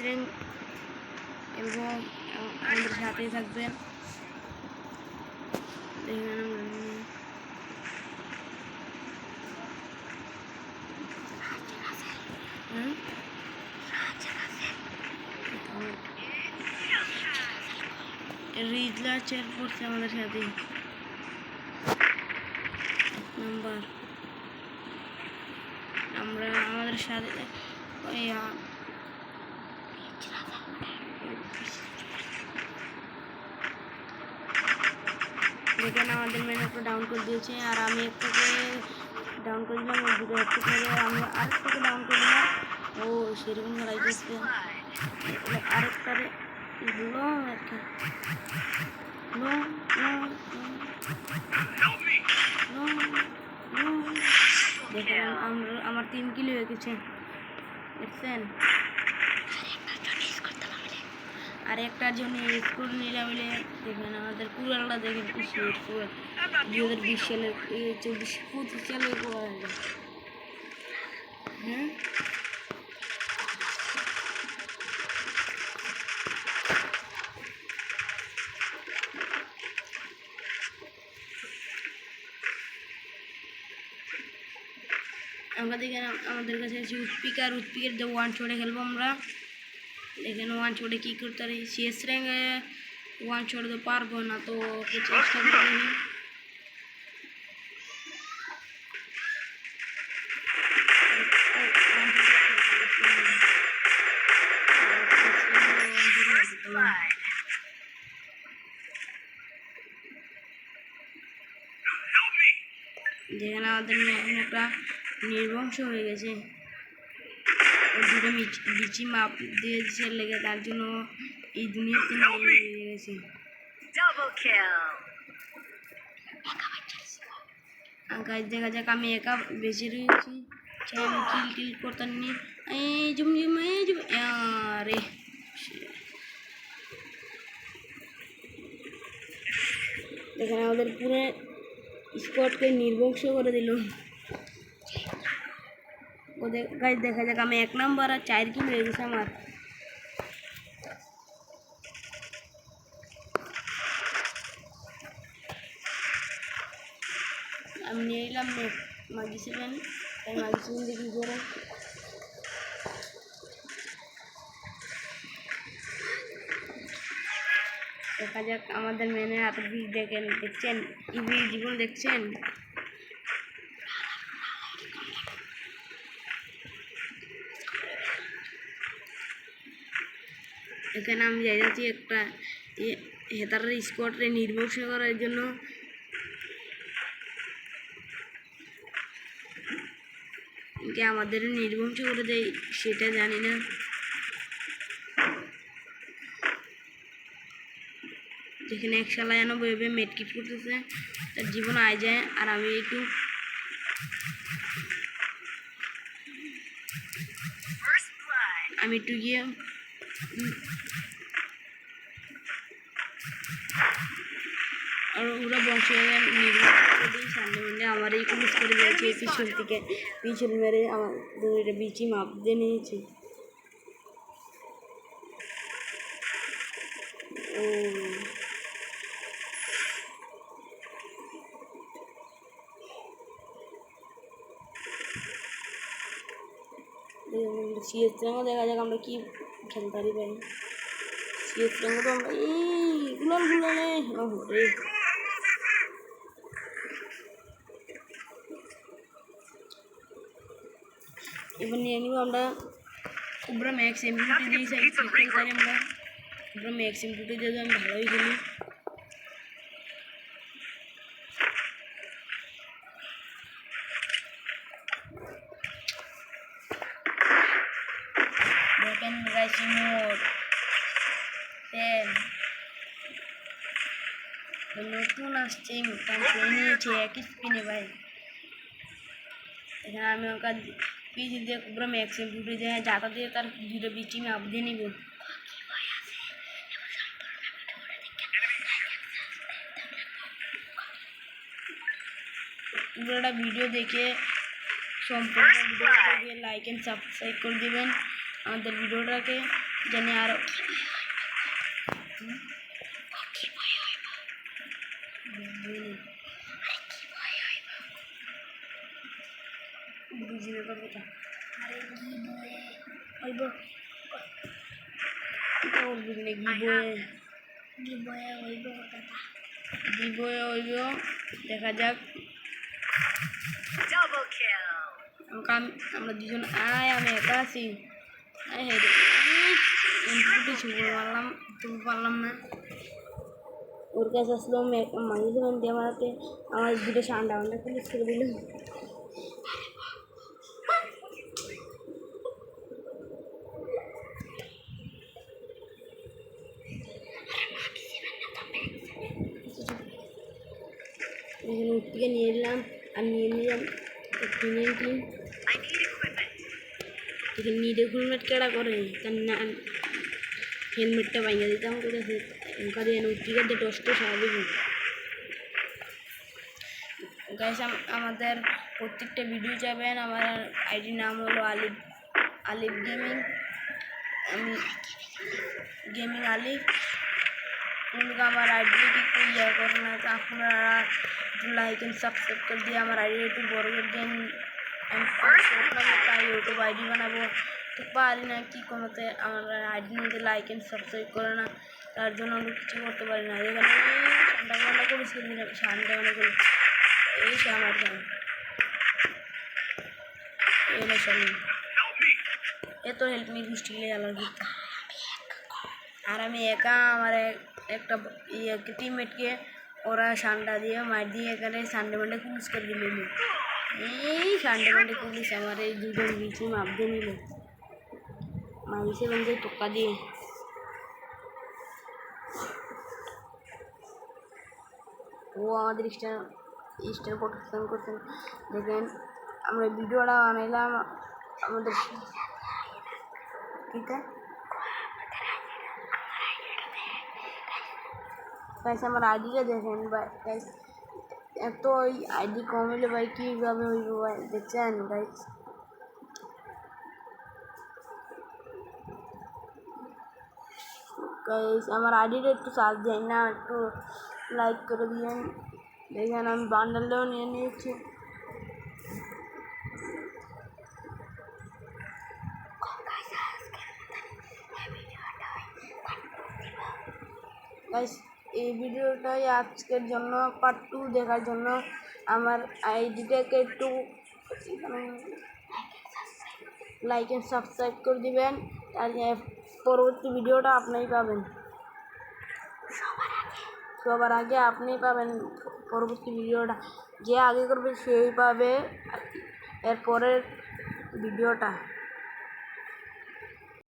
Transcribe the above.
Rank এবং আমাদের সাথেই থাকবেন। রিজলা চেয়ার পড়ছে আমাদের সাথে নাম্বার। আমরা আমাদের সাথে দেখেন আমাদের মেনুটা ডাউন করে দিয়েছে, আর আমি একটাকে ডাউন করে দিলাম, ওই দুটো একটু করে আমি আরেকটাকে ডাউন করে দিলাম। ও সেরকম লড়াই করছে, আরেকটারে হলো আর কি। দেখেন আমার 3 কিলো হয়ে গেছে, দেখছেন? আর একটার জন্য স্কুল নিলাম বলে দেখেন আমাদের কুড়ালটা দেখেন কি সুন্দর। 2020 সালের 24-25 সালে কুড়াল। হ্যাঁ আমরা দেখেন আমাদের কাছে আছে উৎপিকার দিয়ে 1 শটে খেলবো আমরা। দেখেন 1 শটে কী করতে পারি। সিএস র্যাঙ্কে 1 শটে তো পারবো না, তো চেষ্টা করে দেখি। যেখানে আমাদের একটা নির্বংশ হয়ে গেছে, দুটো বিচি মাপ দিয়েছে লেগে, তার জন্য এই দুনিয়াতে হয়ে গেছে। গাছ দেখা যাক, আমি একা বেঁচে রয়েছি, চাই আমি কিল করতে নি। আরে এখানে আমাদের পুরো স্কোয়াডকে নির্বংশ করে দিল। ওদের গাছ দেখা যাক, আমি 1 নাম্বার আর 4 কিল হয়ে গেছে আমার। আমি নিয়ে এলাম মাগি 7, তাই মাগি 7 দেখি করে দেখা যাক। আমাদের মেনে হাতের বীজ দেখছেন, ইভি জীবন দেখছেন। এখানে আমি যাচ্ছি একটা হেতারের স্কোয়াডে নির্বংশ করার জন্য। আমাদের নির্বংশ করে দেয় সেটা জানি না। যেখানে 191 মেডকিট করতেছে, তার জীবন আয় যায়, আর আমি একটু গিয়ে আর ওরা বংশ সামনে মানে আমার এই মিস করে দিয়েছে পিছন থেকে, পিছন মেরে আমার দুইটা বিচি মাপ দিয়ে নিয়েছে। ও সিএস র্যাঙ্কও দেখা যাক আমরা কি খেলতে পারি ভাই। সিএস র্যাঙ্কও তো আমরা গুলালে রে। এবার নিয়ে নিব আমরা কুবরা ম্যাক্স এমপিটি দিয়েছি, আমরা কুবরা ম্যাক্স এমপিটি দিয়ে আমি ভালোই খেলি। দেখেন গাইস মোড 10 নতুন আসছে, নিয়েছে এক স্পিনে ভাই। এখানে আমি ওকে পিজি দিয়ে পুরো ম্যাক্সিম ফুটে যায়, যাতা দিয়ে তার দুটো বিচি আমি আপ দিয়ে নিব। পুরোটা ভিডিও দেখে সম্পূর্ণ ভিডিও দেখে লাইক অ্যান্ড সাবস্ক্রাইব করে দেবেন আমাদের ভিডিওটাকে। জানি আর বুঝি না কথা হইব বুঝি না গিবয়ে হইব দেখা যাক আমরা দুজন আমি একা আছি মারলাম তুমি পারলাম না ওর কাছে আসলো মাঝে যখন দিয়ে মারাতে আমার দুটো সান্ডা পুলিশ করে দিল থেকে নিয়ে এলাম আর নিয়ে নিলাম নিডে হেলমেট কেডা করে না হেলমেটটা ভাঙিয়ে দিতাম করে উঠিকে দিয়ে টসটা স্বাভাবিক গাইস আমাদের প্রত্যেকটা ভিডিও যাবেন আমার আইডি নাম হলো আলিফ গেমিং আমি গেমিং আলিফ उनका हमारा आईडी की इया करना तो আপনারা লাইক এন্ড সাবস্ক্রাইব করে দিয়ে আমার আইডি একটু বড় করে দেন আমি ইউটিউব আইডি বানাবো তো পারি না কি কোনোতে আমার আইডির মধ্যে লাইক এন্ড সাবস্ক্রাইব করে না তার জন্য আমি কিছু করতে পারি না এখানে ঠান্ডা করেছি ঠান্ডা করে এই আমার এত হেল্প মি দৃষ্টিলে আলাদা আর আমি একা আমার একটা টিমমেটকে ওরা সান্ডা দিয়ে মার দিয়ে এখানে সানডে মানডে পুলিশ করে দিল এই সানডে মানডে পুলিশ আমার এই দুজন বিচে মাপ দিয়ে নিল মারিছে বন্ধু টোকা দিয়ে ও আমাদের স্টার প্রোটেকশন করছেন দেখেন আমরা ভিডিওটা বানাইলাম আমাদের ঠিক আছে গাইস আমার আইডিটা দেখেন গাইস এত আইডি কম হলে ভাই কীভাবে হইব ভাই দেখছেন গাইস গাইস আমার আইডিটা একটু সার্চ দেন না একটু লাইক করে দিন দেখেন আমি বান্ডেলটাও নিয়ে নিয়েছি গাইস এই ভিডিওটাই আজকের জন্য পার্ট 2 দেখার জন্য আমার আইডিটাকে একটু লাইক এন্ড সাবস্ক্রাইব করে দিবেন আর পরবর্তী ভিডিওটা আপনিই পাবেন সবার আগে আপনিই পাবেন পরবর্তী ভিডিওটা যে আগে করবে সেই পাবে এর পরের ভিডিওটা